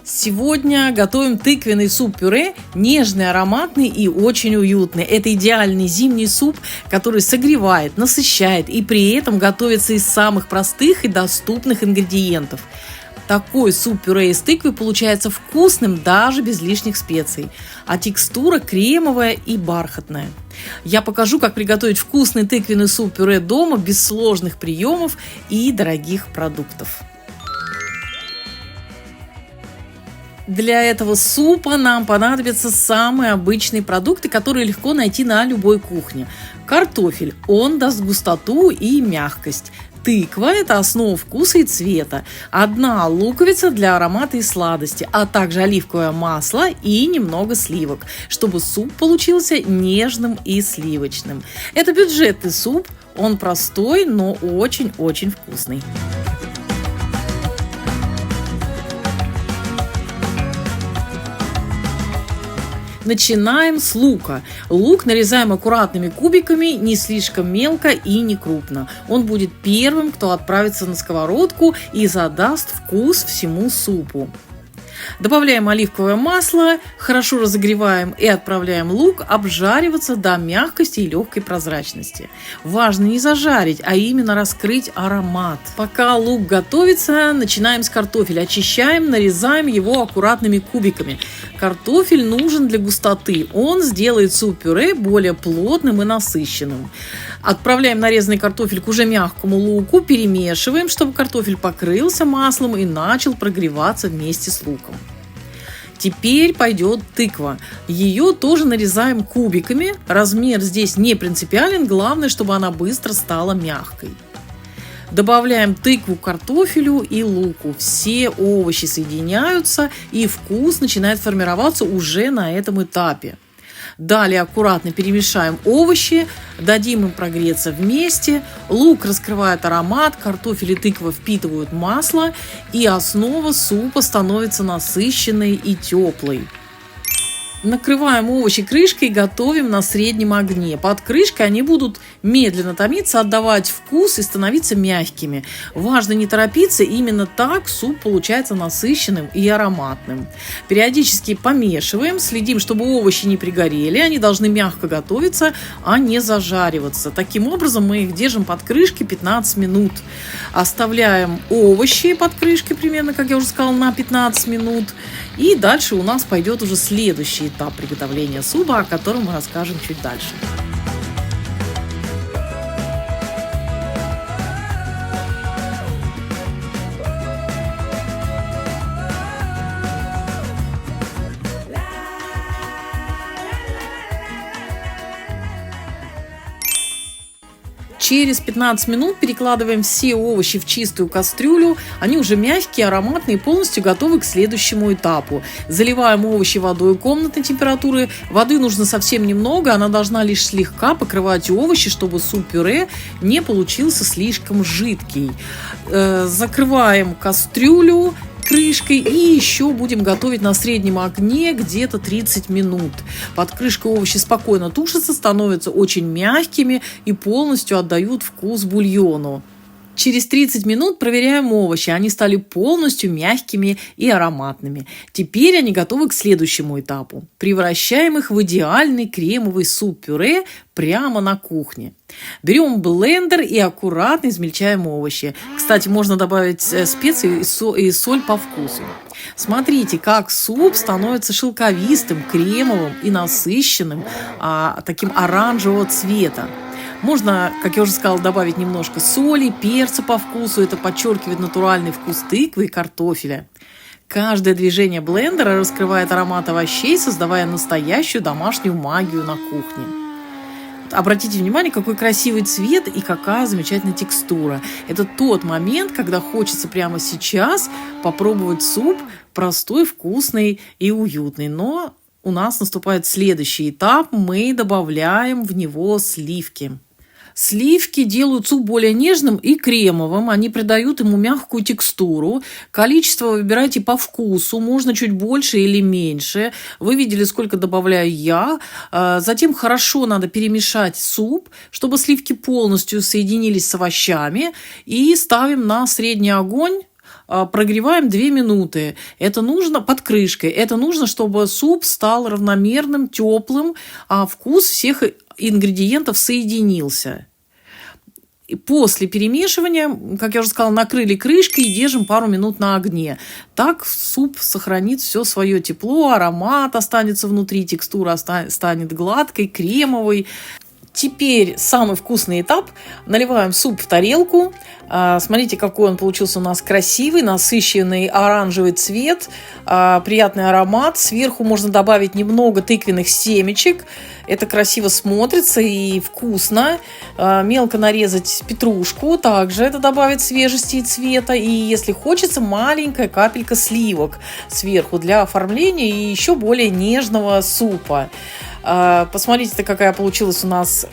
Сегодня готовим тыквенный суп-пюре, нежный, ароматный и очень уютный. Это идеальный зимний суп, который согревает, насыщает и при этом готовится из самых простых и доступных ингредиентов. Такой суп-пюре из тыквы получается вкусным даже без лишних специй, а текстура кремовая и бархатная. Я покажу, как приготовить вкусный тыквенный суп-пюре дома без сложных приемов и дорогих продуктов. Для этого супа нам понадобятся самые обычные продукты, которые легко найти на любой кухне. Картофель, он даст густоту и мягкость. Тыква – это основа вкуса и цвета. Одна луковица для аромата и сладости, а также оливковое масло и немного сливок, чтобы суп получился нежным и сливочным. Это бюджетный суп, он простой, но очень-очень вкусный. Начинаем с лука. Лук нарезаем аккуратными кубиками, не слишком мелко и не крупно. Он будет первым, кто отправится на сковородку и задаст вкус всему супу. Добавляем оливковое масло, хорошо разогреваем и отправляем лук обжариваться до мягкости и легкой прозрачности. Важно не зажарить, а именно раскрыть аромат. Пока лук готовится, начинаем с картофеля. Очищаем, нарезаем его аккуратными кубиками. Картофель нужен для густоты. Он сделает суп-пюре более плотным и насыщенным. Отправляем нарезанный картофель к уже мягкому луку, перемешиваем, чтобы картофель покрылся маслом и начал прогреваться вместе с луком. Теперь пойдет тыква. Ее тоже нарезаем кубиками. Размер здесь не принципиален, главное, чтобы она быстро стала мягкой. Добавляем тыкву к картофелю и луку. Все овощи соединяются, и вкус начинает формироваться уже на этом этапе. Далее аккуратно перемешаем овощи, дадим им прогреться вместе. Лук раскрывает аромат, картофель и тыква впитывают масло, и основа супа становится насыщенной и теплой. Накрываем овощи крышкой и готовим на среднем огне. Под крышкой они будут медленно томиться, отдавать вкус и становиться мягкими. Важно не торопиться, именно так суп получается насыщенным и ароматным. Периодически помешиваем, следим, чтобы овощи не пригорели, они должны мягко готовиться, а не зажариваться. Таким образом мы их держим под крышкой 15 минут. Оставляем овощи под крышкой примерно, как я уже сказала, на 15 минут. И дальше у нас пойдет уже следующий этап приготовления супа, о котором мы расскажем чуть дальше. Через 15 минут перекладываем все овощи в чистую кастрюлю. Они уже мягкие, ароматные, полностью готовы к следующему этапу. Заливаем овощи водой комнатной температуры. Воды нужно совсем немного, она должна лишь слегка покрывать овощи, чтобы суп-пюре не получился слишком жидкий. Закрываем кастрюлю крышкой и еще будем готовить на среднем огне где-то 30 минут. Под крышкой овощи спокойно тушатся, становятся очень мягкими и полностью отдают вкус бульону. Через 30 минут проверяем овощи, они стали полностью мягкими и ароматными. Теперь они готовы к следующему этапу. Превращаем их в идеальный кремовый суп-пюре прямо на кухне. Берем блендер и аккуратно измельчаем овощи. Кстати, можно добавить специи и соль по вкусу. Смотрите, как суп становится шелковистым, кремовым и насыщенным, таким оранжевого цвета. Можно, как я уже сказала, добавить немножко соли, перца по вкусу. Это подчеркивает натуральный вкус тыквы и картофеля. Каждое движение блендера раскрывает аромат овощей, создавая настоящую домашнюю магию на кухне. Обратите внимание, какой красивый цвет и какая замечательная текстура. Это тот момент, когда хочется прямо сейчас попробовать суп простой, вкусный и уютный. Но у нас наступает следующий этап. Мы добавляем в него сливки. Сливки делают суп более нежным и кремовым, они придают ему мягкую текстуру. Количество выбирайте по вкусу, можно чуть больше или меньше. Вы видели, сколько добавляю я. Затем хорошо надо перемешать суп, чтобы сливки полностью соединились с овощами. И ставим на средний огонь прогреваем 2 минуты. Это нужно под крышкой. Это нужно, чтобы суп стал равномерным, теплым, а вкус всех ингредиентов соединился. И после перемешивания, как я уже сказала, накрыли крышкой и держим пару минут на огне. Так суп сохранит все свое тепло, аромат останется внутри, текстура станет гладкой, кремовой. Теперь самый вкусный этап. Наливаем суп в тарелку. Смотрите, какой он получился у нас красивый, насыщенный оранжевый цвет, приятный аромат. Сверху можно добавить немного тыквенных семечек. Это красиво смотрится и вкусно. Мелко нарезать петрушку. Также это добавит свежести и цвета. И если хочется, маленькая капелька сливок сверху для оформления и еще более нежного супа. Посмотрите, какая получилась у нас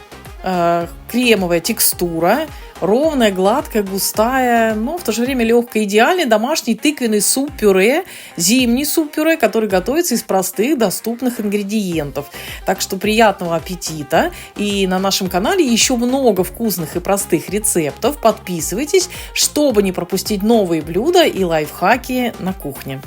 кремовая текстура. Ровная, гладкая, густая, но в то же время легкая. Идеальный домашний тыквенный суп-пюре, зимний суп-пюре, который готовится из простых, доступных ингредиентов. Так что приятного аппетита. И на нашем канале еще много вкусных и простых рецептов. Подписывайтесь, чтобы не пропустить новые блюда и лайфхаки на кухне.